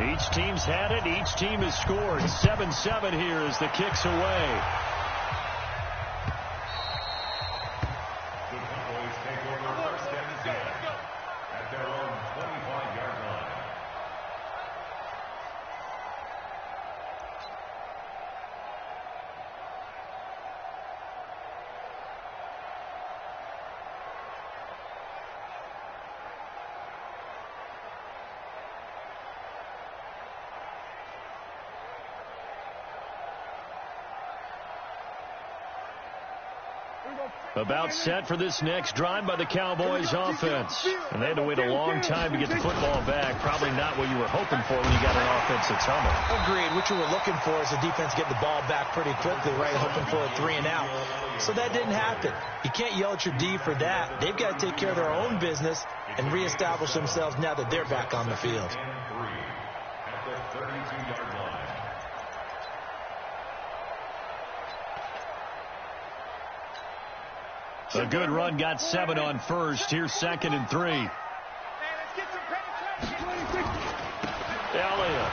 Each team's had it. Each team has scored. 7-7 here as the kick's away. The Cowboys take over first and 10 at their own 25-yard line. About set for this next drive by the Cowboys offense. And they had to wait a long time to get the football back. Probably not what you were hoping for when you got an offense that's humming. Agreed. What you were looking for is the defense getting the ball back pretty quickly, right? Hoping for a 3-and-out. So that didn't happen. You can't yell at your D for that. They've got to take care of their own business and reestablish themselves now that they're back on the field. At the 32-yard line. A good run got 7 on first. Here's 2nd and 3. Hey, let's get some penetration. Elliott.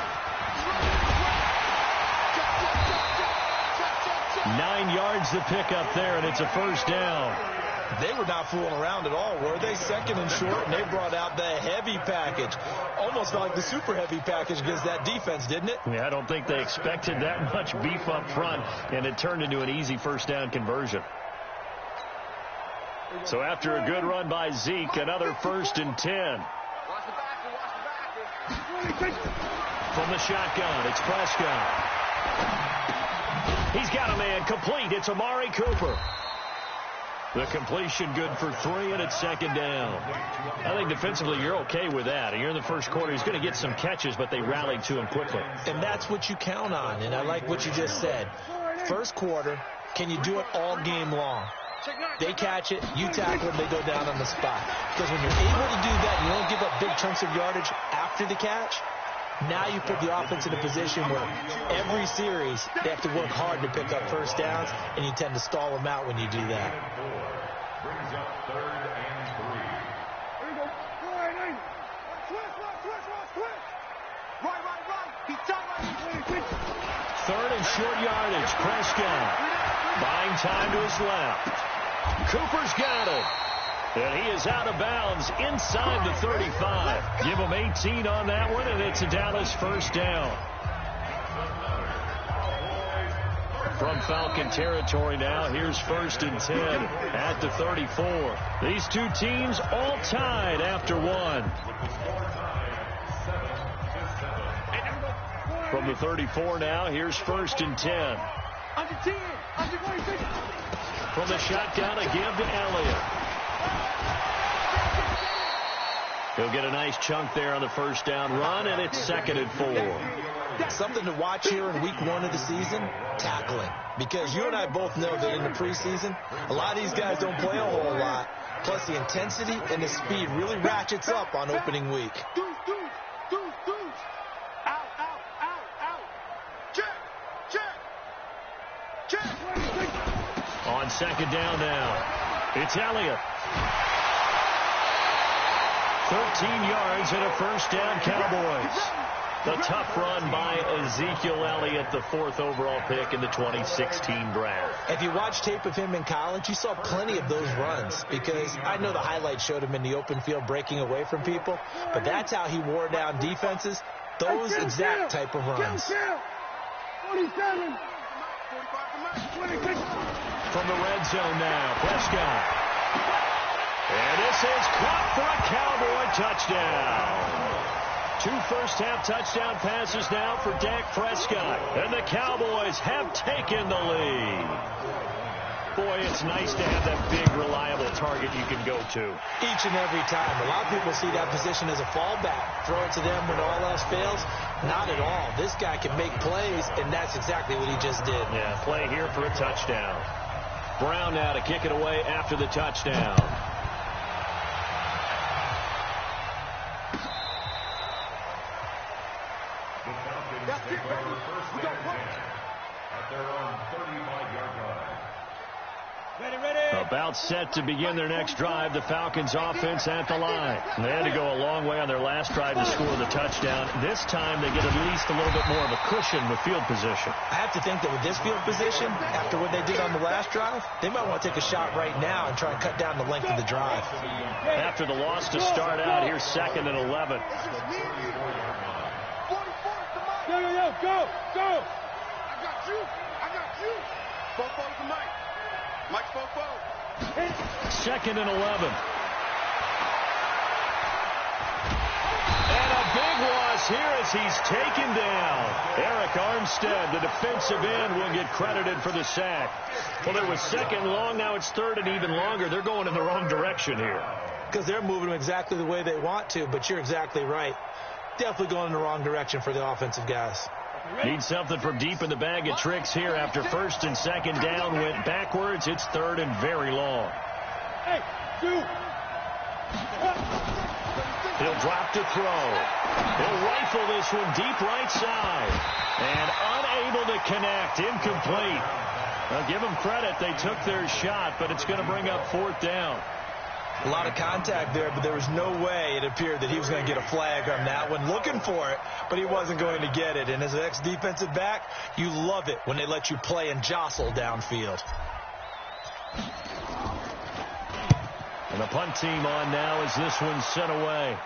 9 yards to pick up there, and it's a first down. They were not fooling around at all, were they? 2nd and short, and they brought out the heavy package. Almost like the super heavy package against that defense, didn't it? Yeah, I don't think they expected that much beef up front, and it turned into an easy first down conversion. So after a good run by Zeke, another 1st and 10. From the shotgun, it's Prescott. He's got a man complete. It's Amari Cooper. The completion good for 3, and it's 2nd down. I think defensively you're okay with that. You're in the first quarter. He's going to get some catches, but they rallied to him quickly. And that's what you count on, and I like what you just said. First quarter, can you do it all game long? They catch it, you tackle them, they go down on the spot. Because when you're able to do that, you don't give up big chunks of yardage after the catch. Now you put the offense in a position where every series they have to work hard to pick up first downs, and you tend to stall them out when you do that. Brings up 3rd and 3. Here we go. Twist. Right. He's tight. 3rd and short yardage. Prescott buying time to his left. Cooper's got it. And he is out of bounds inside the 35. Give him 18 on that one, and it's a Dallas first down. From Falcon territory now, here's 1st and 10 at the 34. These two teams all tied after one. From the 34 now, here's 1st and 10. Under 10. Under 26. From the shotgun, a give to Elliott. He'll get a nice chunk there on the first down run, and it's 2nd and 4. Something to watch here in week 1 of the season, tackling. Because you and I both know that in the preseason, a lot of these guys don't play a whole lot. Plus, the intensity and the speed really ratchets up on opening week. Deuce. Out. Check. On 2nd down now, it's Elliott. 13 yards and a first down, Cowboys. The tough run by Ezekiel Elliott, the 4th overall pick in the 2016 draft. If you watch tape of him in college, you saw plenty of those runs, because I know the highlights showed him in the open field breaking away from people, but that's how he wore down defenses, those exact type of runs. 47. From the red zone now, Prescott. And this is caught for a Cowboy touchdown. 2 first-half touchdown passes now for Dak Prescott. And the Cowboys have taken the lead. Boy, it's nice to have that big, reliable target you can go to. Each and every time. A lot of people see that position as a fallback. Throw it to them when all else fails. Not at all. This guy can make plays, and that's exactly what he just did. Yeah, play here for a touchdown. Brown now to kick it away after the touchdown. That's it, baby. We got one. At their own 35-yard line. About set to begin their next drive, the Falcons offense at the line. They had to go a long way on their last drive to score the touchdown. This time they get at least a little bit more of a cushion with field position. I have to think that with this field position, after what they did on the last drive, they might want to take a shot right now and try and cut down the length of the drive. After the loss to start out, here's 2nd and 11. Yo, go! I got you! Fofo to Mike. Mike Fofo. 2nd and 11. And a big loss here as he's taken down. Eric Armstead, the defensive end, will get credited for the sack. Well, it was 2nd long. Now it's 3rd and even longer. They're going in the wrong direction here. Because they're moving them exactly the way they want to, but you're exactly right. Definitely going in the wrong direction for the offensive guys. Need something from deep in the bag of tricks here after 1st and 2nd down went backwards. It's 3rd and very long. Hey, dude. He'll drop to throw. He'll rifle this one deep right side. And unable to connect. Incomplete. I'll give them credit. They took their shot, but it's going to bring up 4th down. A lot of contact there, but there was no way it appeared that he was going to get a flag on that one. Looking for it, but he wasn't going to get it. And as an ex-defensive back, you love it when they let you play and jostle downfield. And the punt team on now as this one's sent away.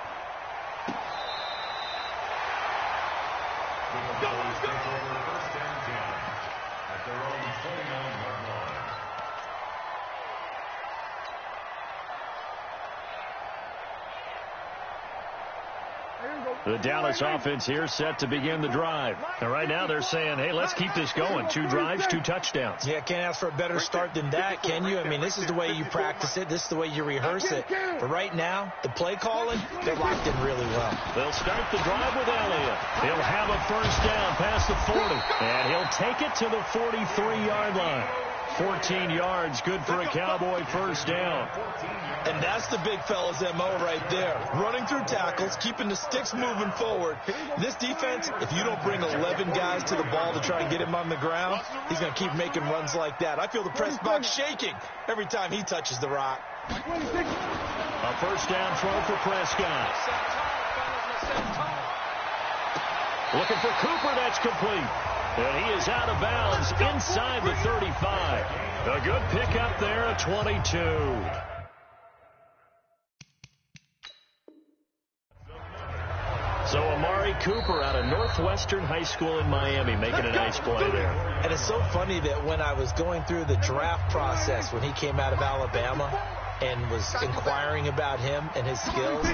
The Dallas offense here set to begin the drive. And right now they're saying, hey, let's keep this going. 2 drives, 2 touchdowns. Yeah, can't ask for a better start than that, can you? I mean, this is the way you practice it. This is the way you rehearse it. But right now, the play calling, they're locked in really well. They'll start the drive with Elliott. He'll have a 1st down past the 40. And he'll take it to the 43-yard line. 14 yards, good for a Cowboy 1st down. And that's the big fella's MO right there. Running through tackles, keeping the sticks moving forward. This defense, if you don't bring 11 guys to the ball to try and get him on the ground, he's going to keep making runs like that. I feel the press box shaking every time he touches the rock. A 1st down throw for Prescott. Looking for Cooper, that's complete. And he is out of bounds inside the 35. A good pickup there at 22. So Amari Cooper out of Northwestern High School in Miami making a nice play there. And it's so funny that when I was going through the draft process when he came out of Alabama and was inquiring about him and his skills,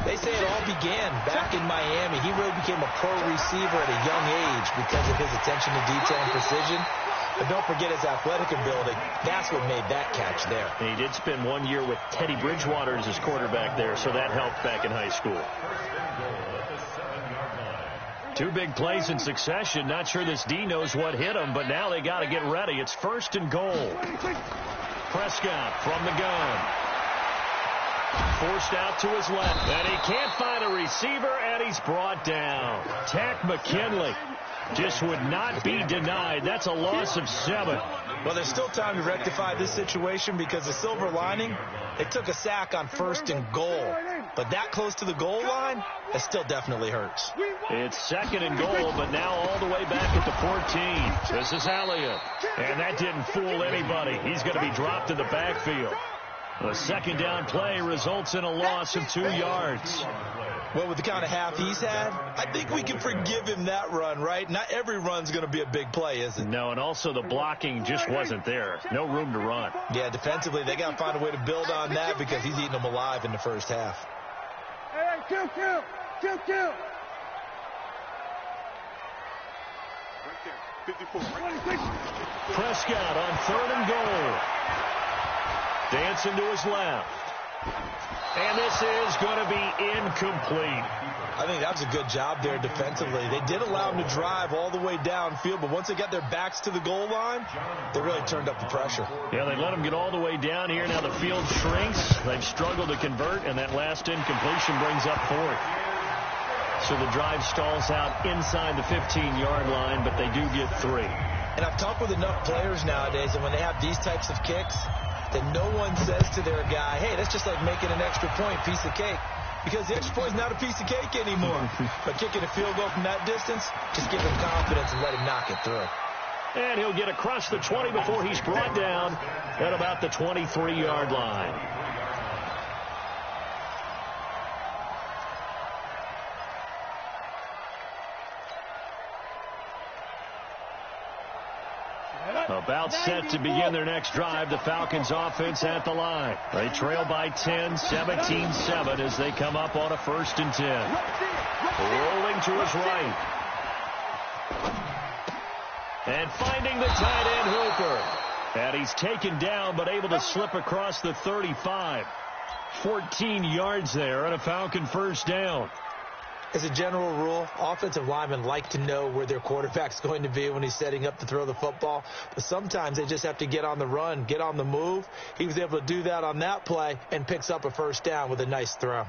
they say it all began back in Miami. He really became a pro receiver at a young age because of his attention to detail and precision. But don't forget his athletic ability. That's what made that catch there. And he did spend 1 year with Teddy Bridgewater as his quarterback there, so that helped back in high school. 2 big plays in succession. Not sure this D knows what hit him, but now they got to get ready. It's 1st and goal. Prescott from the gun. Forced out to his left. And he can't find a receiver, and he's brought down. Tack McKinley just would not be denied. That's a loss of 7. Well, there's still time to rectify this situation because the silver lining, they took a sack on 1st and goal. But that close to the goal line, that still definitely hurts. It's 2nd and goal, but now all the way back at the 14. This is Elliott. And that didn't fool anybody. He's going to be dropped in the backfield. The 2nd down play results in a loss of 2 yards. Well, with the kind of half he's had, I think we can forgive him that run, right? Not every run's going to be a big play, is it? No, and also the blocking just wasn't there. No room to run. Yeah, defensively, they got to find a way to build on that because he's eating them alive in the 1st half. Hey, kill. Right there, 54. Prescott on 3rd and goal. Dancing to his left. And this is going to be incomplete. I think that was a good job there defensively. They did allow him to drive all the way downfield, but once they got their backs to the goal line, they really turned up the pressure. Yeah, they let him get all the way down here. Now the field shrinks. They've struggled to convert, and that last incompletion brings up 4th. So the drive stalls out inside the 15-yard line, but they do get 3. And I've talked with enough players nowadays, and when they have these types of kicks, that no one says to their guy, hey, that's just like making an extra point, piece of cake. Because the extra point is not a piece of cake anymore. But kicking a field goal from that distance, just give him confidence and let him knock it through. And he'll get across the 20 before he's brought down at about the 23-yard line. About set to begin their next drive, the Falcons offense at the line. They trail by 10, 17-7 as they come up on a 1st and 10. Rolling to his right. And finding the tight end Hooper. And he's taken down but able to slip across the 35. 14 yards there and a Falcon 1st down. As a general rule, offensive linemen like to know where their quarterback's going to be when he's setting up to throw the football. But sometimes they just have to get on the run, get on the move. He was able to do that on that play and picks up a 1st down with a nice throw.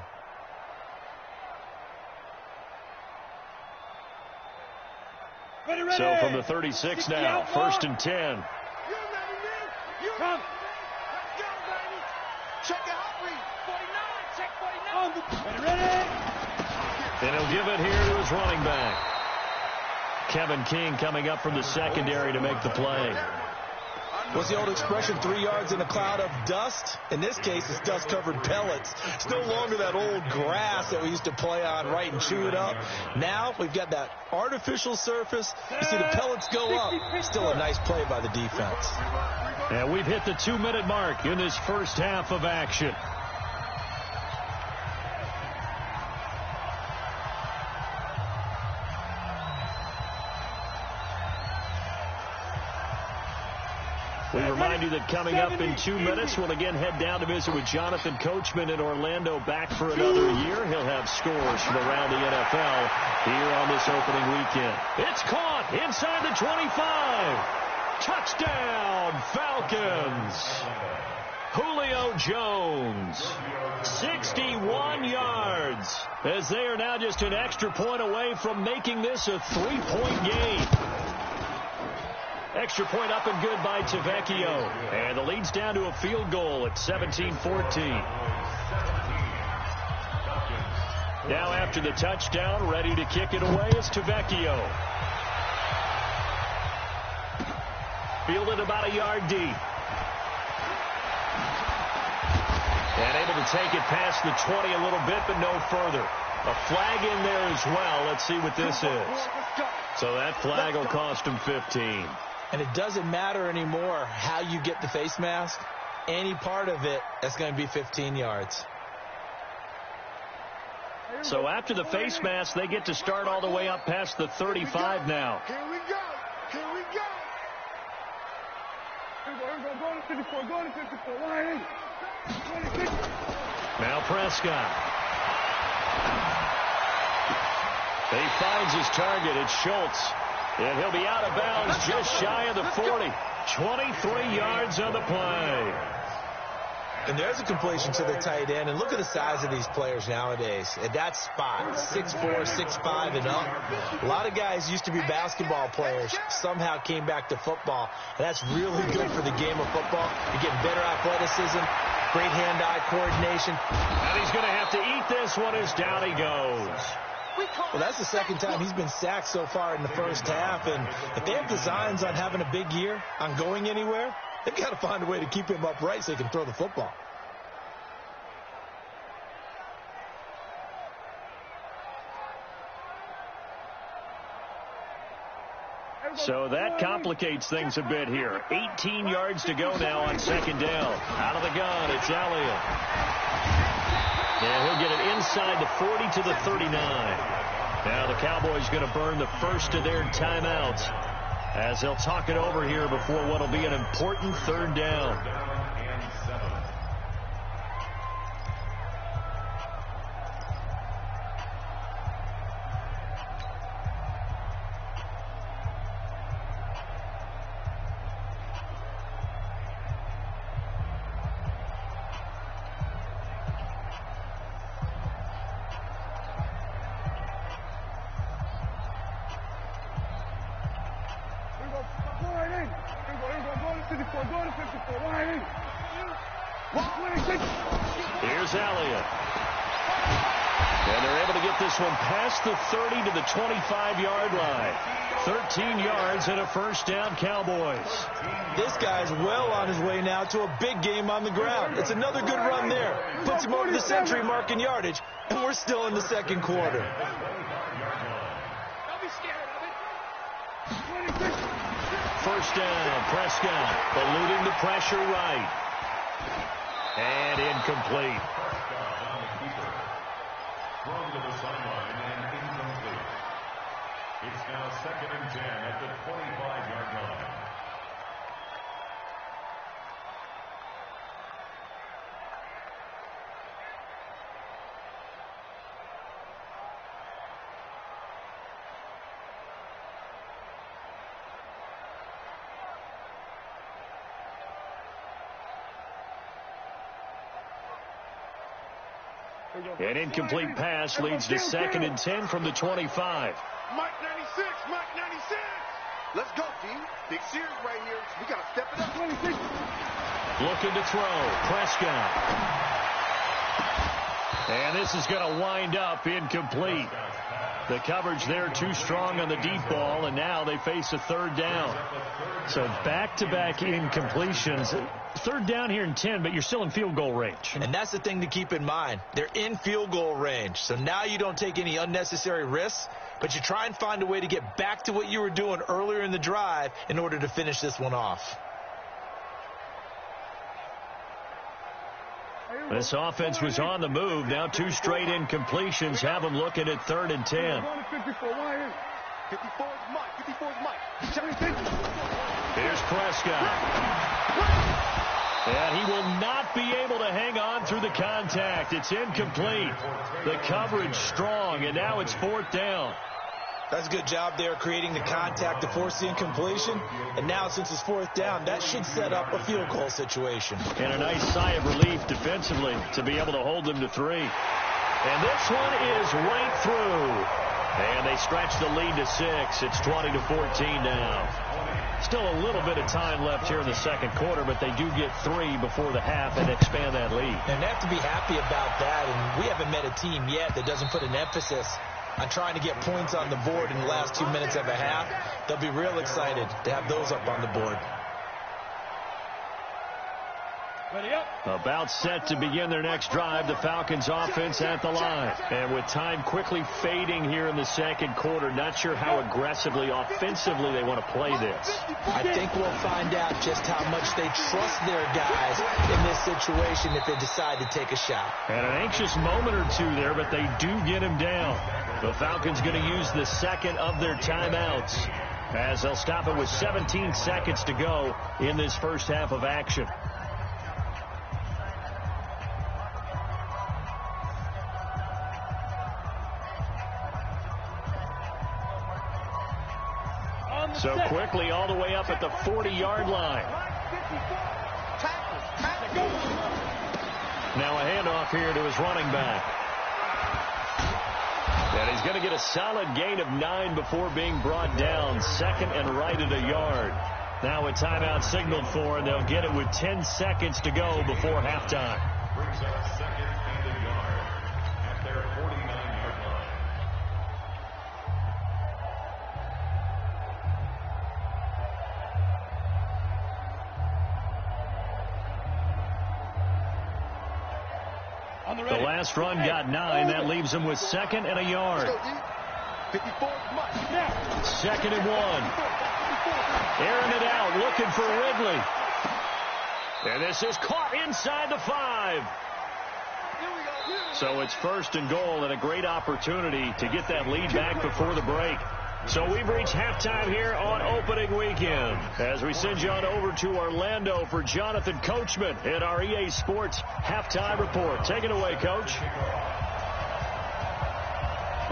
So from the 36 now, 1st and 10. Come. Let's go, baby. Check it out, read. 49. Check 49. Ready? And he'll give it here to his running back. Kevin King coming up from the secondary to make the play. What's the old expression, 3 yards in a cloud of dust? In this case, it's dust-covered pellets. It's no longer that old grass that we used to play on, right, and chew it up. Now we've got that artificial surface. You see the pellets go up. Still a nice play by the defense. And we've hit the 2-minute mark in this first half of action. We remind you that coming up in 2 minutes, we'll again head down to visit with Jonathan Coachman in Orlando, back for another year. He'll have scores from around the NFL here on this opening weekend. It's caught inside the 25. Touchdown, Falcons. Julio Jones, 61 yards, as they are now just an extra point away from making this a 3-point game. Extra point up and good by Tavecchio. And the lead's down to a field goal at 17-14. Now after the touchdown, ready to kick it away is Tavecchio. Fielded about a yard deep. And able to take it past the 20 a little bit, but no further. A flag in there as well. Let's see what this is. So that flag will cost him 15. And it doesn't matter anymore how you get the face mask. Any part of it, that's going to be 15 yards. So after the face mask, they get to start all the way up past the 35 now. Here we go. Here we go. Go to 54. Go to 54. Line. Now Prescott. He finds his target. It's Schultz. And he'll be out of bounds just shy of the 40. 23 yards on the play. And there's a completion to the tight end. And look at the size of these players nowadays. At that spot, 6'4", 6'5", and up. A lot of guys used to be basketball players, somehow came back to football. And that's really good for the game of football. You're getting better athleticism, great hand-eye coordination. And he's going to have to eat this one as down he goes. Well, that's the second time he's been sacked so far in the first half. And if they have designs on having a big year, on going anywhere, they've got to find a way to keep him upright so he can throw the football. So that complicates things a bit here. 18 yards to go now on second down. Out of the gun, it's Elliott. Yeah, he'll get it inside the 40 to the 39. Now the Cowboys going to burn the first of their timeouts as they'll talk it over here before what will be an important third down. Here's Elliott. And they're able to get this one past the 30 to the 25-yard line. 13 yards and a first down, Cowboys. This guy's well on his way now to a big game on the ground. It's another good run there. Puts him over the century mark in yardage, and we're still in the second quarter. First down, Prescott, eluding the pressure right. And incomplete. Thrown to the sideline and incomplete. It's now 2nd and 10 at the 25-yard line. An incomplete pass leads to 2nd and 10 from the 25. Mike 96, Mike 96. Let's go, D. Big series right here. We got to step it up. 26. Looking to throw. Prescott. And this is going to wind up incomplete. The coverage there too strong on the deep ball, and now they face a third down. So back-to-back incompletions. Third down here in 10, but you're still in field goal range. And that's the thing to keep in mind. They're in field goal range. So now you don't take any unnecessary risks, but you try and find a way to get back to what you were doing earlier in the drive in order to finish this one off. This offense was on the move. Now 2 straight incompletions have them looking at 3rd and 10. 54 is Mike. 54 is Mike. Here's Prescott. And he will not be able to hang on through the contact. It's incomplete. The coverage strong, and now it's 4th down. That's a good job there creating the contact to force the incompletion. And now since it's 4th down, that should set up a field goal situation. And a nice sigh of relief defensively to be able to hold them to 3. And this one is right through. And they stretch the lead to 6. It's 20 to 14 now. Still a little bit of time left here in the second quarter, but they do get 3 before the half and expand that lead. And they have to be happy about that. And we haven't met a team yet that doesn't put an emphasis on trying to get points on the board in the last 2 minutes of a half. They'll be real excited to have those up on the board. About set to begin their next drive, the Falcons offense at the line. And with time quickly fading here in the second quarter, not sure how aggressively, offensively they want to play this. I think we'll find out just how much they trust their guys in this situation if they decide to take a shot. And an anxious moment or two there, but they do get him down. The Falcons going to use the second of their timeouts as they'll stop it with 17 seconds to go in this first half of action. So quickly all the way up at the 40-yard line. Now a handoff here to his running back. And he's going to get a solid gain of 9 before being brought down. 2nd and right at a yard. Now a timeout signaled for, and they'll get it with 10 seconds to go before halftime. Brings up 2nd and a yard at their 49-yard line. The last run got 9. That leaves them with 2nd and a yard. 2nd and 1. Airing it out, looking for Ridley. And this is caught inside the 5. So it's 1st and goal, and a great opportunity to get that lead back before the break. So we've reached halftime here on opening weekend as we send you on over to Orlando for Jonathan Coachman in our EA Sports halftime report. Take it away, Coach.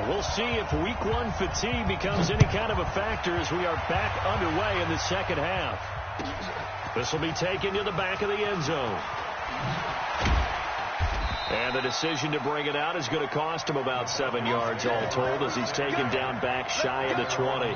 We'll see if week 1 fatigue becomes any kind of a factor as we are back underway in the second half. This will be taken to the back of the end zone. And the decision to bring it out is going to cost him about 7 yards all told as he's taken down back shy of the 20.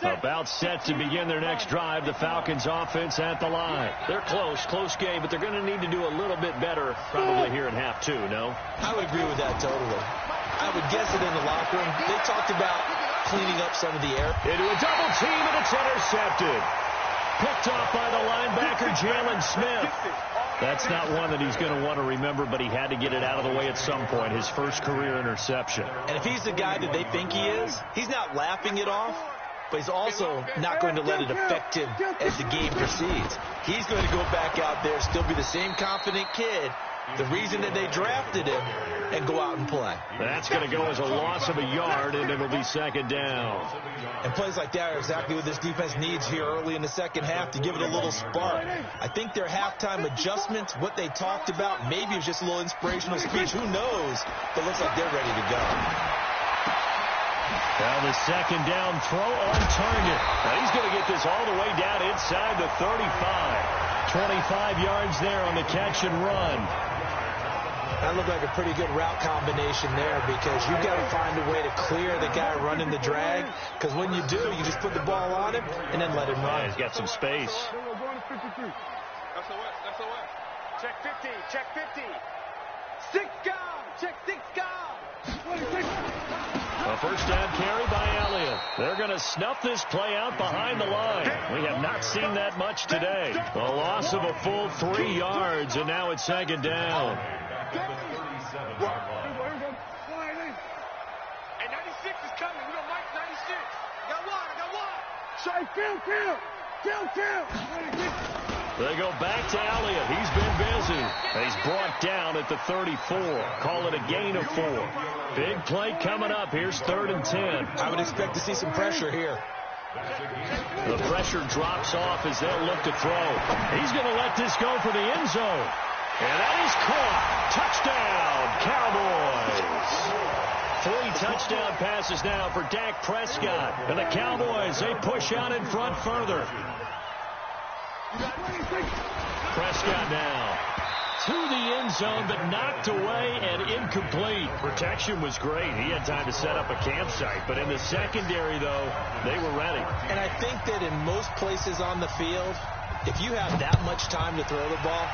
About set to begin their next drive. The Falcons offense at the line. They're close game, but they're going to need to do a little bit better probably here in half two, no? I would agree with that totally. I would guess it in the locker room. They talked about cleaning up some of the air. Into a double team, and it's intercepted. Picked off by the linebacker, Jalen Smith. That's not one that he's going to want to remember, but he had to get it out of the way at some point. His first career interception. And if he's the guy that they think he is, he's not laughing it off, but he's also not going to let it affect him as the game proceeds. He's going to go back out there, still be the same confident kid, the reason that they drafted him, and go out and play. That's going to go as a loss of a yard, and it'll be second down. And plays like that are exactly what this defense needs here early in the second half to give it a little spark. I think their halftime adjustments, what they talked about, maybe it was just a little inspirational speech. Who knows? But it looks like they're ready to go. Now the second down throw on target. Now he's going to get this all the way down inside the 35. 25 yards there on the catch and run. That looked like a pretty good route combination there because you've got to find a way to clear the guy running the drag, because when you do, you just put the ball on him and then let him run. Yeah, he's got some space. Check 50, check 50. 6 guard, check 6 guard. A first down carry by Elliott. They're going to snuff this play out behind the line. We have not seen that much today. A loss of a full 3 yards, and now it's second down. Hey, 96 is coming. We got Mike 96. I got one. Say, kill. They go back to Elliott. He's been busy. And he's brought down at the 34. Call it a gain of 4. Big play coming up. Here's 3rd and 10. I would expect to see some pressure here. The pressure drops off as they'll look to throw. He's going to let this go for the end zone. And that is caught. Touchdown, Cowboys. 3 touchdown passes now for Dak Prescott. And the Cowboys, they push out in front further. Prescott now to the end zone, but knocked away and incomplete. Protection was great. He had time to set up a campsite. But in the secondary, though, they were ready. And I think that in most places on the field, if you have that much time to throw the ball,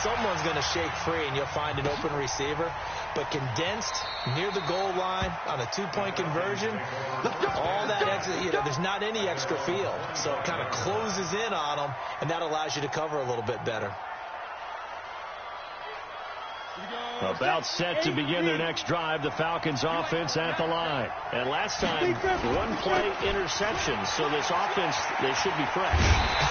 someone's going to shake free and you'll find an open receiver. But condensed near the goal line on a 2-point conversion, all that extra, there's not any extra field. So it kind of closes in on them, and that allows you to cover a little bit better. About set to begin their next drive. The Falcons offense at the line. And last time, 1-play interception. So this offense, they should be fresh.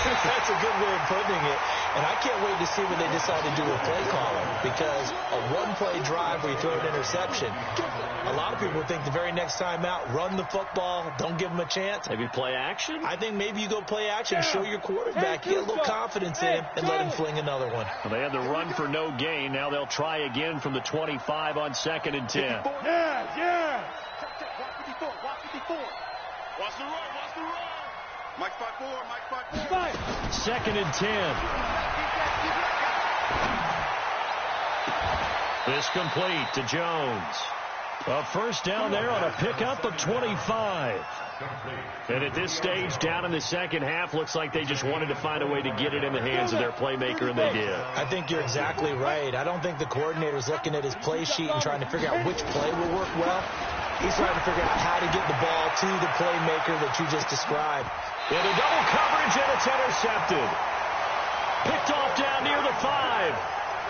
That's a good way of putting it. And I can't wait to see what they decide to do with play calling. Because a 1-play drive where you throw an interception, a lot of people think the very next time out, run the football, don't give them a chance. Maybe play action? I think maybe you go play action, show your quarterback, get a little confidence in him, and let him fling another one. Well, they had the run for no gain. Now they'll try again from the 25 on 2nd and 10. Yeah. Watch 54. Watch the run. Mike 5-4. 2nd and 10. This complete to Jones. A first down there on a pickup of 25. And at this stage, down in the second half, looks like they just wanted to find a way to get it in the hands of their playmaker, and they did. I think you're exactly right. I don't think the coordinator's looking at his play sheet and trying to figure out which play will work well. He's trying to figure out how to get the ball to the playmaker that you just described. Into double coverage, and it's intercepted. Picked off down near the 5.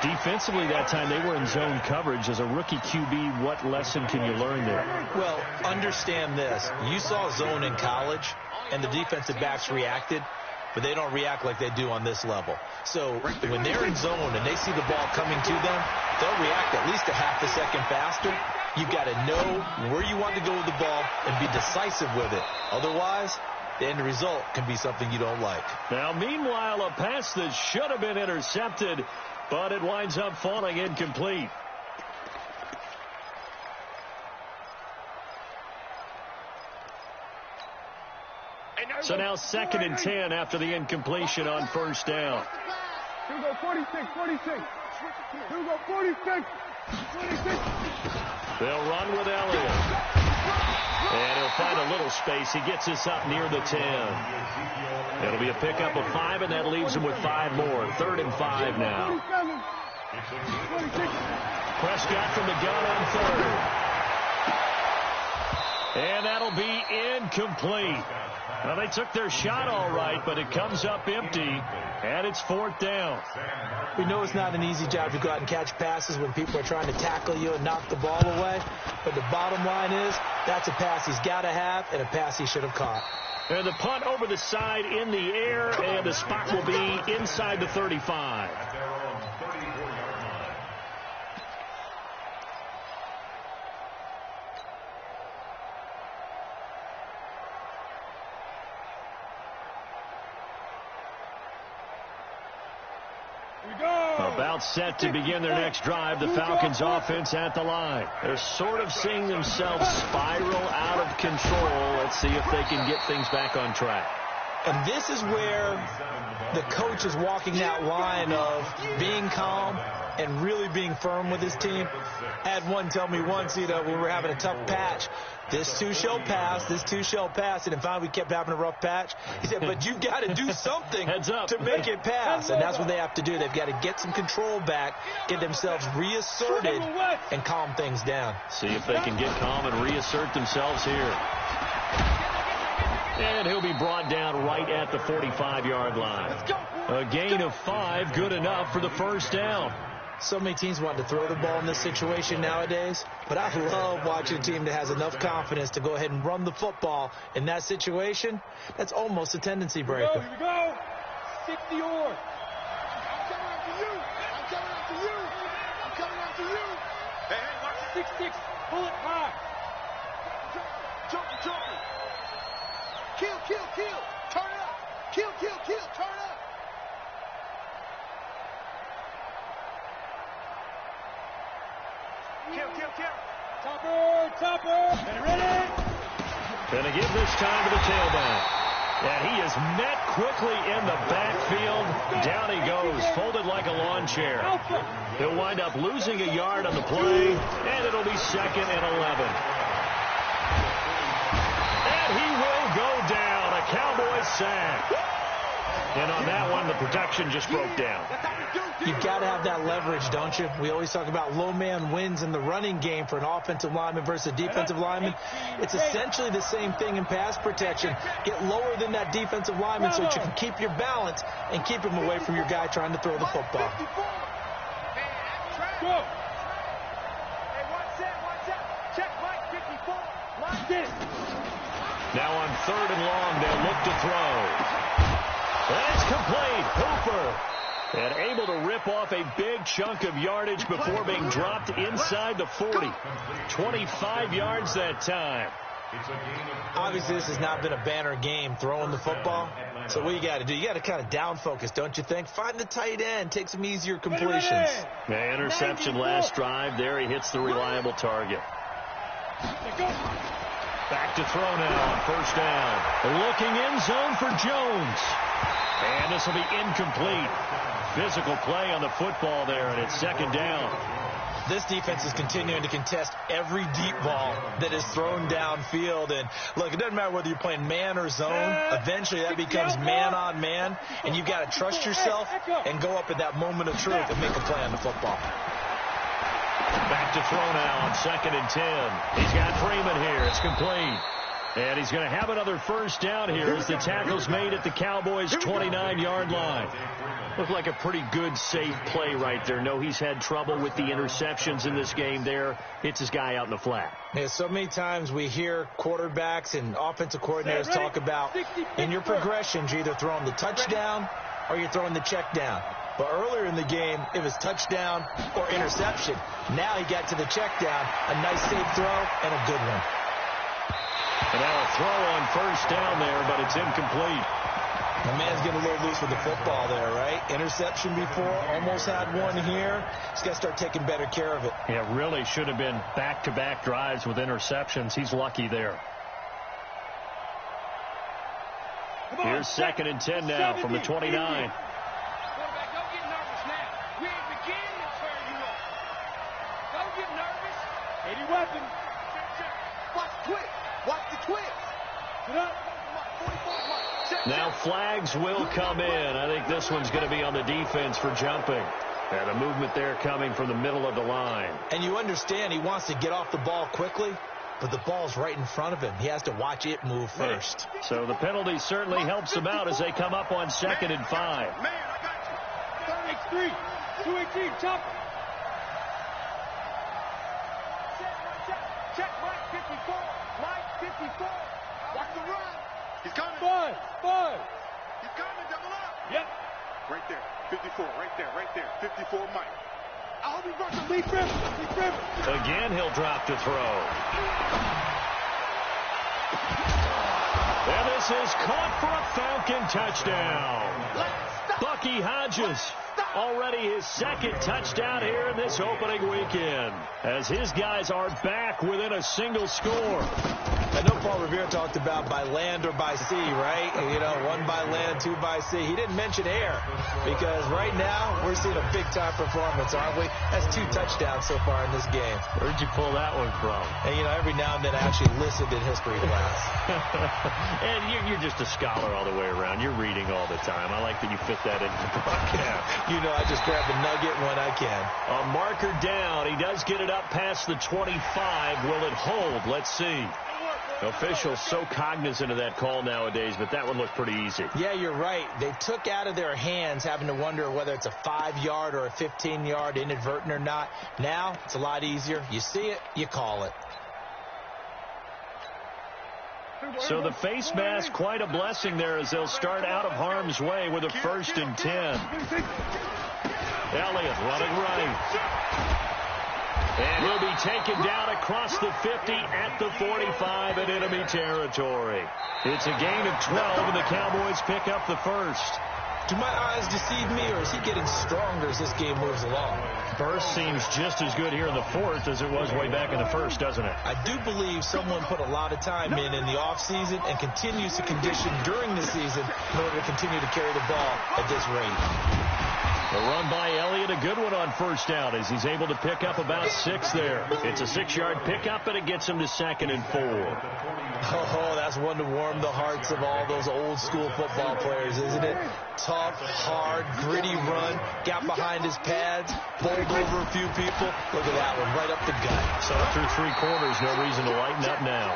Defensively that time, they were in zone coverage. As a rookie QB, what lesson can you learn there? Well, understand this. You saw zone in college, and the defensive backs reacted, but they don't react like they do on this level. So when they're in zone and they see the ball coming to them, they'll react at least a half a second faster. You've got to know where you want to go with the ball and be decisive with it. Otherwise, the end result can be something you don't like. Now, meanwhile, a pass that should have been intercepted, but it winds up falling incomplete. So now 2nd and 10 after the incompletion on first down. Here we go, 46. Here we go, 46. They'll run with Elliott. And he'll to find a little space. He gets us up near the 10. It'll be a pickup of 5, and that leaves him with 5 more. 3rd and 5 now. Prescott from the gun on 3rd. And that'll be incomplete. Well, they took their shot all right, but it comes up empty, and it's 4th down. We know it's not an easy job to go out and catch passes when people are trying to tackle you and knock the ball away. But the bottom line is, that's a pass he's got to have and a pass he should have caught. And the punt over the side in the air, and the spot will be inside the 35. About set to begin their next drive, the Falcons offense at the line. They're sort of seeing themselves spiral out of control. Let's see if they can get things back on track. And this is where the coach is walking that line of being calm and really being firm with his team. I had one tell me once, when we were having a tough patch, this too shall pass, this too shall pass. And finally we kept having a rough patch. He said, but you've got to do something to make it pass. And that's what they have to do. They've got to get some control back, get themselves reasserted, and calm things down. See if they can get calm and reassert themselves here. And he'll be brought down right at the 45-yard line. A gain of 5, good enough for the 1st down. So many teams want to throw the ball in this situation nowadays, but I love watching a team that has enough confidence to go ahead and run the football in that situation. That's almost a tendency breaker. Here we go. 60 yards. I'm coming after you. I'm coming after you. I'm coming after you. Hey, watch 6-6. Pull it high. Jump. Kill. Turn it up. Kill. Turn it up. Kill. Topper. Ready? Gonna give this time to the tailback. And he is met quickly in the backfield. Down he goes, folded like a lawn chair. He'll wind up losing a yard on the play, and it'll be 2nd and 11. And he will go down. A Cowboys sack. And on that one, the protection just broke down. You've got to have that leverage, don't you? We always talk about low man wins in the running game for an offensive lineman versus a defensive lineman. It's essentially the same thing in pass protection. Get lower than that defensive lineman so that you can keep your balance and keep him away from your guy trying to throw the football. Go. Hey, watch that. Check Mike 54. Lock this. Now on 3rd and long, they'll look to throw. And it's complete. Hooper. And able to rip off a big chunk of yardage before being dropped inside the 40. 25 yards that time. Obviously, this has not been a banner game throwing the football. So what you got to do, you got to kind of down focus, don't you think? Find the tight end. Take some easier completions. Yeah, interception last drive. There he hits the reliable target. Back to throw now on 1st down. Looking end zone for Jones. And this will be incomplete. Physical play on the football there, and it's 2nd down. This defense is continuing to contest every deep ball that is thrown downfield. And, look, it doesn't matter whether you're playing man or zone. Eventually that becomes man on man, and you've got to trust yourself and go up at that moment of truth and make a play on the football. Back to throw now on 2nd and 10. He's got Freeman here. It's complete. And he's going to have another 1st down here as the tackle's made at the Cowboys' 29-yard line. Looked like a pretty good, safe play right there. No, he's had trouble with the interceptions in this game there. Hits his guy out in the flat. Yeah, so many times we hear quarterbacks and offensive coordinators talk about in your progressions, you're either throwing the touchdown or you're throwing the check down. But earlier in the game, it was touchdown or interception. Now he got to the check down, a nice safe throw, and a good one. And now a throw on 1st down there, but it's incomplete. The man's getting a little loose with the football there, right? Interception before, almost had one here. He's got to start taking better care of it. Yeah, really should have been back-to-back drives with interceptions. He's lucky there. Here's 2nd and 10 now from the 29. Quarterback, don't get nervous now. We ain't beginning to turn you up. Don't get nervous. 80 weapon. Watch the twitch. Now flags will come in. I think this one's going to be on the defense for jumping. And a movement there coming from the middle of the line. And you understand he wants to get off the ball quickly, but the ball's right in front of him. He has to watch it move first. So the penalty certainly helps them out as they come up on 2nd and 5. Man, I got you. 3, 218, chop. Check, Mike 54. Mike 54. Watch the run. He's coming. 5. He's coming, double up. Yep. Right there. 54, right there. 54, Mike. I hope he runs the lead rim. Again, he'll drop to throw. And this is caught for a Falcon touchdown. Bucky Hodges, already his 2nd touchdown here in this opening weekend, as his guys are back within a single score. I know Paul Revere talked about by land or by sea, right? You know, 1 by land, 2 by sea. He didn't mention air, because right now we're seeing a big-time performance, aren't we? That's 2 touchdowns so far in this game. Where'd you pull that one from? And, you know, every now and then I actually listened in history class. And you're just a scholar all the way around. You're reading all the time. I like that you fit that into the broadcast. You know, I just grab the nugget when I can. A marker down. He does get it up past the 25. Will it hold? Let's see. Officials so cognizant of that call nowadays, but that one looked pretty easy. Yeah, you're right. They took out of their hands having to wonder whether it's a 5-yard or a 15-yard, inadvertent or not. Now, it's a lot easier. You see it, you call it. So the face mask, quite a blessing there as they'll start out of harm's way with a 1st and 10. Elliott running right. And he'll be taken down across the 50 at the 45 in enemy territory. It's a gain of 12, and the Cowboys pick up the 1st. Do my eyes deceive me, or is he getting stronger as this game moves along? Burst seems just as good here in the 4th as it was way back in the 1st, doesn't it? I do believe someone put a lot of time in the offseason and continues to condition during the season in order to continue to carry the ball at this rate. The run by Elliott, a good one on 1st down as he's able to pick up about 6 there. It's a 6-yard pickup, and it gets him to 2nd and 4. Oh, that's one to warm the hearts of all those old-school football players, isn't it? Tough, hard, gritty run, got behind his pads, bowled over a few people. Look at that one, right up the gut. So through 3 quarters, no reason to lighten up now.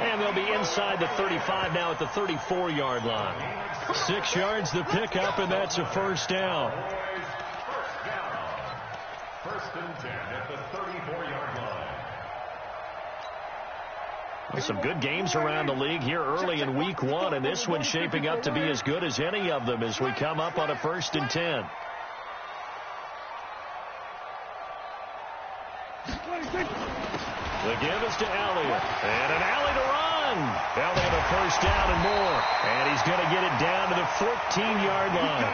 And they'll be inside the 35 now at the 34-yard line. 6 yards the pickup, and that's a 1st down. 1st and 10 at the 34-yard line. Well, some good games around the league here early in week 1, and this one's shaping up to be as good as any of them as we come up on a 1st and 10. The give is to Elliott, and an alley to run. Elliott a 1st down and more, and he's going to get it down to the 14-yard line.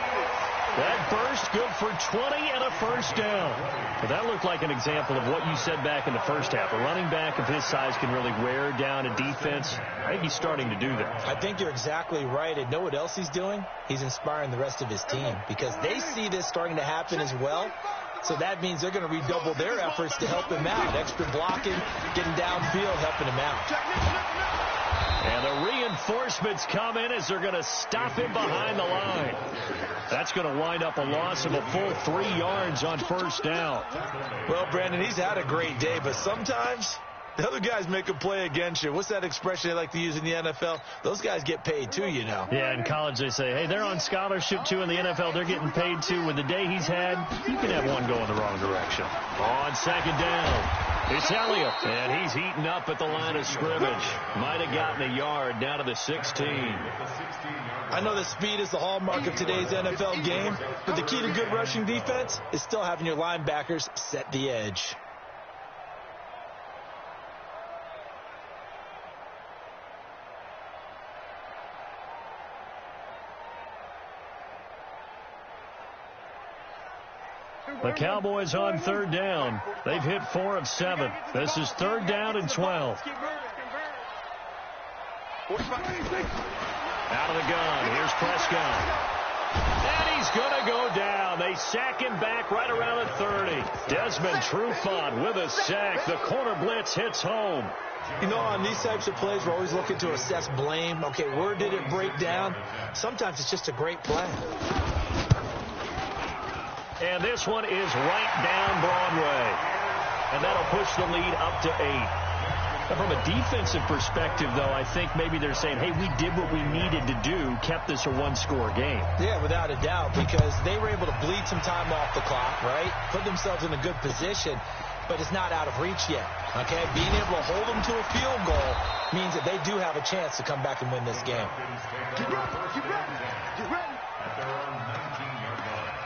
That burst good for 20 and a 1st down. But that looked like an example of what you said back in the 1st half. A running back of his size can really wear down a defense. I think he's starting to do that. I think you're exactly right. And know what else he's doing? He's inspiring the rest of his team because they see this starting to happen as well. So that means they're going to redouble their efforts to help him out. Extra blocking, getting downfield, helping him out. And the reinforcements come in as they're going to stop him behind the line. That's going to wind up a loss of a full 3 yards on 1st down. Well, Brandon, he's had a great day, but sometimes the other guys make a play against you. What's that expression they like to use in the NFL? Those guys get paid too, you know. Yeah, in college they say, hey, they're on scholarship too. In the NFL, they're getting paid too. With the day he's had, you can have one going the wrong direction. On 2nd down. It's Elliott, and he's heating up at the line of scrimmage. Might have gotten a yard down to the 16. I know that speed is the hallmark of today's NFL game, but the key to good rushing defense is still having your linebackers set the edge. The Cowboys on 3rd down. They've hit 4 of 7. This is 3rd down and 12. Out of the gun. Here's Prescott. And he's going to go down. They sack him back right around the 30. Desmond Trufant with a sack. The corner blitz hits home. You know, on these types of plays, we're always looking to assess blame. Okay, where did it break down? Sometimes it's just a great play. And this one is right down Broadway. And that'll push the lead up to 8. Now, from a defensive perspective, though, I think maybe they're saying, hey, we did what we needed to do, kept this a one-score game. Yeah, without a doubt, because they were able to bleed some time off the clock, right? Put themselves in a good position, but it's not out of reach yet, okay? Being able to hold them to a field goal means that they do have a chance to come back and win this game. Get ready. Get ready. At their own 19-yard line.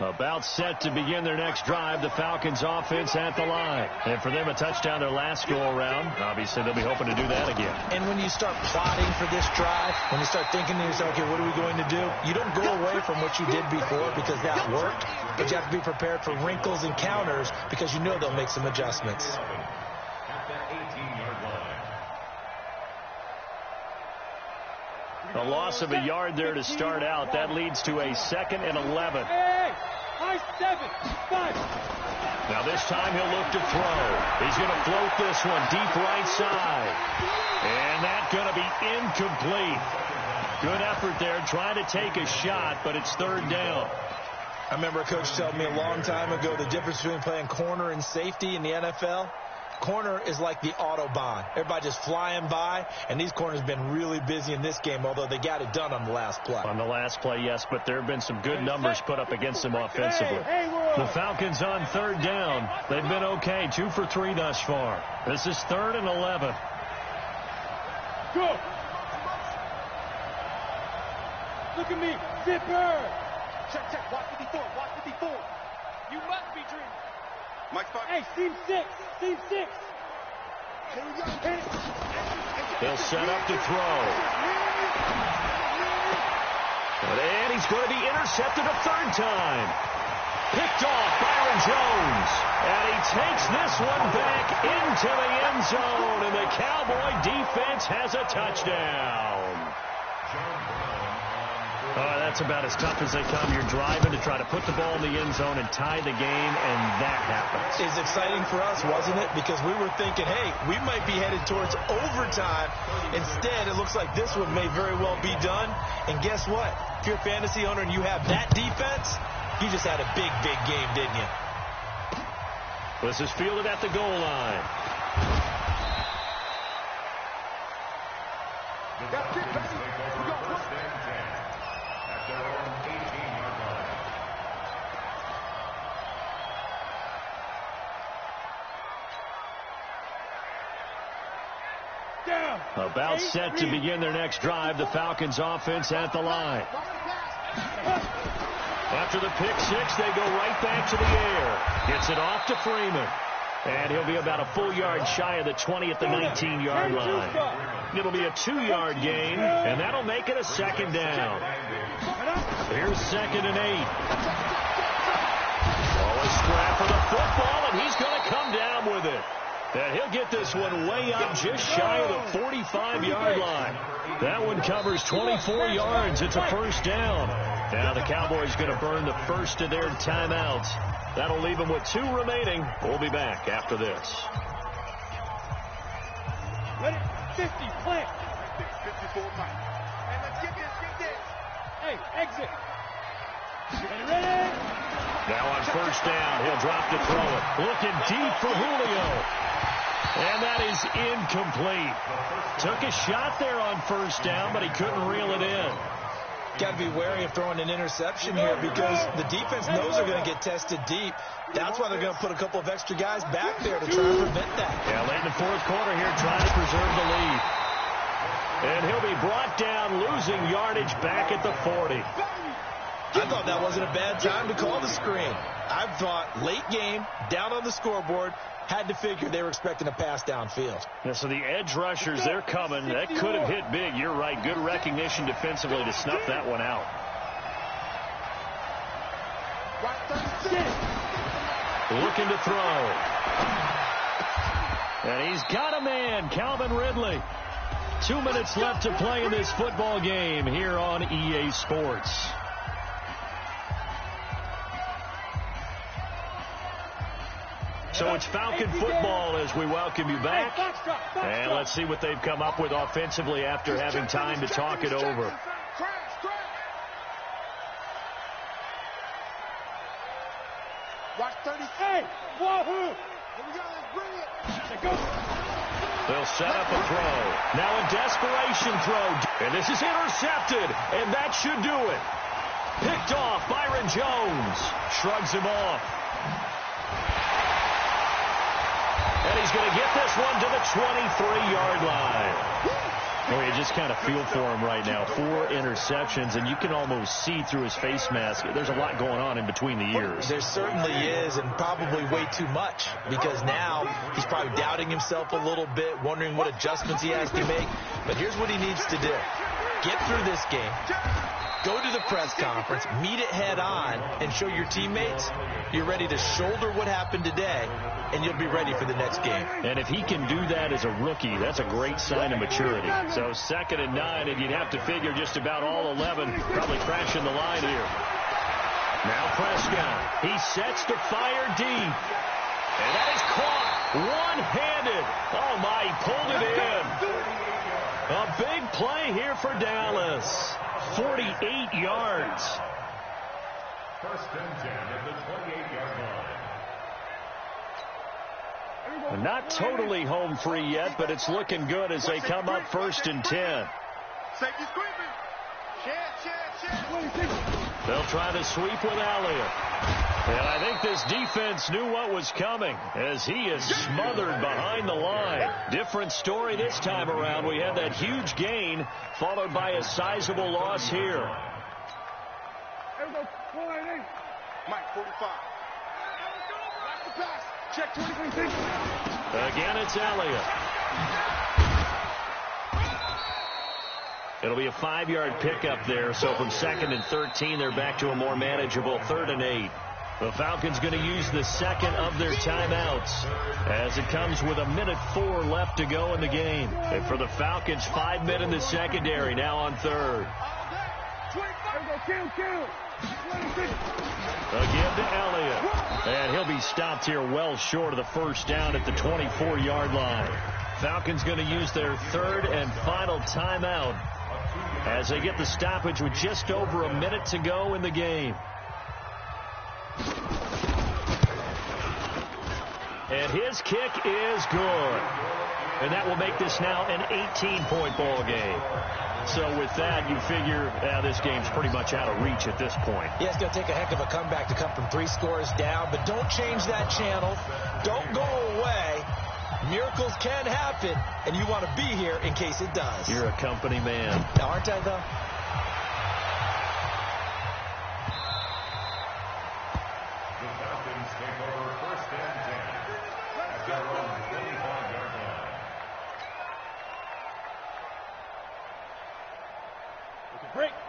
About set to begin their next drive. The Falcons offense at the line. And for them, a touchdown their last go-around. Obviously, they'll be hoping to do that again. And when you start plotting for this drive, when you start thinking to yourself, okay, what are we going to do? You don't go away from what you did before because that worked. But you have to be prepared for wrinkles and counters because you know they'll make some adjustments. At the 18-yard line. A loss of a yard there to start out. That leads to a 2nd and 11. Now this time he'll look to throw. He's going to float this one deep right side. And that's going to be incomplete. Good effort there trying to take a shot, but it's 3rd down. I remember a coach telling me a long time ago the difference between playing corner and safety in the NFL. Corner is like the Autobahn. Everybody just flying by, and these corners have been really busy in this game, although they got it done on the last play. On the last play, yes, but there have been some good numbers put up against them offensively. The Falcons on 3rd down. They've been okay, 2 for 3 thus far. This is 3rd and 11. Go! Look at me, zipper! Check. Watch 54. You must be dreaming. Mike Spock. Hey, team 6. They'll set up to throw. And he's going to be intercepted a 3rd time. Picked off Byron Jones. And he takes this one back into the end zone. And the Cowboy defense has a touchdown. That's about as tough as they come. You're driving to try to put the ball in the end zone and tie the game, and that happens. It's exciting for us, wasn't it? Because we were thinking, hey, we might be headed towards overtime. Instead, it looks like this one may very well be done. And guess what? If you're a fantasy owner and you have that defense, you just had a big, big game, didn't you? This is fielded at the goal line. That's it, baby. We got one. At their own 18-yard line. About set to begin their next drive. The Falcons offense at the line. After the pick six, they go right back to the air. Gets it off to Freeman. And he'll be about a full yard shy of the 20 at the 19-yard line. It'll be a 2-yard gain, and that'll make it a 2nd down. Here's 2nd and 8. A scrap for the football, and he's going to come down with it. And he'll get this one way up just shy of the 45-yard line. That one covers 24 yards. It's a 1st down. Now the Cowboys going to burn the first of their timeouts. That'll leave them with 2 remaining. We'll be back after this. Ready? 50, play. 54 Mike. Hey, let's get this. Hey, exit. Ready? Now on 1st down, he'll drop to throw it. Looking deep for Julio. And that is incomplete. Took a shot there on 1st down, but he couldn't reel it in. Got to be wary of throwing an interception here because the defense knows they're going to get tested deep. That's why they're going to put a couple of extra guys back there to try and prevent that. Yeah, late in the 4th quarter here, trying to preserve the lead. And he'll be brought down, losing yardage back at the 40. I thought that wasn't a bad time to call the screen. I thought late game, down on the scoreboard, had to figure they were expecting a pass downfield. Yeah, so the edge rushers, they're coming. That could have hit big. You're right. Good recognition defensively to snuff that one out. Looking to throw. And he's got a man, Calvin Ridley. 2 minutes left to play in this football game here on EA Sports. So it's Falcon football as we welcome you back. And let's see what they've come up with offensively after having time to talk it over. Watch 30. Hey, wahoo! Here we go, let's bring it. They'll set up a throw. Now a desperation throw. And this is intercepted. And that should do it. Picked off. Byron Jones shrugs him off. And he's going to get this one to the 23-yard line. Well, you just kind of feel for him right now. 4 interceptions, and you can almost see through his face mask. There's a lot going on in between the ears. There certainly is, and probably way too much, because now he's probably doubting himself a little bit, wondering what adjustments he has to make. But here's what he needs to do. Get through this game. Go to the press conference, meet it head on, and show your teammates you're ready to shoulder what happened today, and you'll be ready for the next game. And if he can do that as a rookie, that's a great sign of maturity. So 2nd and 9, and you'd have to figure just about all 11 probably crashing the line here. Now Prescott. He sets to fire deep. And that is caught one-handed. Oh, my, he pulled it in. A big play here for Dallas. 48 yards. 1st and 10 at the 28-yard line. Not totally home free yet, but it's looking good as they come up 1st and 10. Safety screaming. They'll try to sweep with Elliott. And I think this defense knew what was coming as he is smothered behind the line. Different story this time around. We had that huge gain followed by a sizable loss here. Mike, 45. Watch the pass. Check 20. Again, it's Elliott. It'll be a 5-yard pickup there. So from 2nd and 13, they're back to a more manageable 3rd and 8. The Falcons going to use the 2nd of their timeouts as it comes with 1:04 left to go in the game. And for the Falcons, 5 men in the secondary now on 3rd. Again to Elliott. And he'll be stopped here well short of the 1st down at the 24-yard line. Falcons going to use their 3rd and final timeout as they get the stoppage with just over a minute to go in the game. And his kick is good. And that will make this now an 18-point ball game. So with that, you figure this game's pretty much out of reach at this point. Yeah, it's going to take a heck of a comeback to come from 3 scores down, but don't change that channel. Don't go away. Miracles can happen, and you want to be here in case it does. You're a company man. Aren't I, though? The Falcons take over 1st and 10 at their own 25-yard line.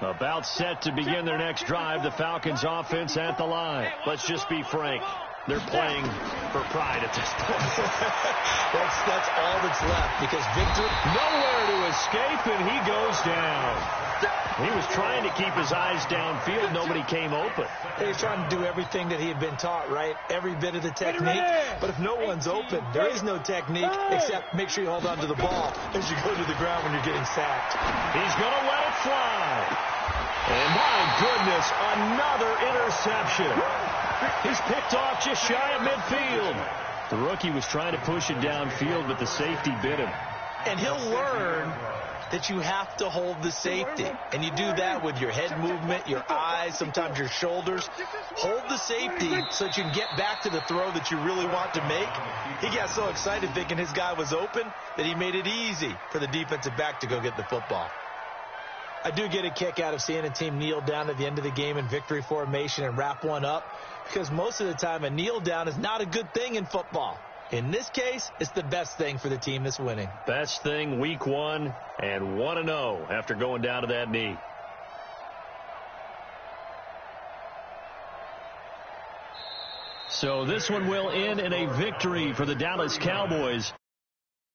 About set to begin their next drive. The Falcons offense at the line. Let's just be frank. They're playing for pride at this point. that's all that's left because Victor nowhere to escape, and he goes down. He was trying to keep his eyes downfield. Nobody came open. He was trying to do everything that he had been taught, right? Every bit of the technique. But if no one's open, there is no technique except make sure you hold on to the ball as you go to the ground when you're getting sacked. He's going to let it fly. And my goodness, another interception. He's picked off just shy of midfield. The rookie was trying to push it downfield, but the safety bit him. And he'll learn that you have to hold the safety. And you do that with your head movement, your eyes, sometimes your shoulders. Hold the safety so that you can get back to the throw that you really want to make. He got so excited thinking his guy was open that he made it easy for the defensive back to go get the football. I do get a kick out of seeing a team kneel down at the end of the game in victory formation and wrap one up, because most of the time a kneel down is not a good thing in football. In this case, it's the best thing for the team that's winning. Best thing week 1 and 1-0 after going down to that knee. So this one will end in a victory for the Dallas Cowboys.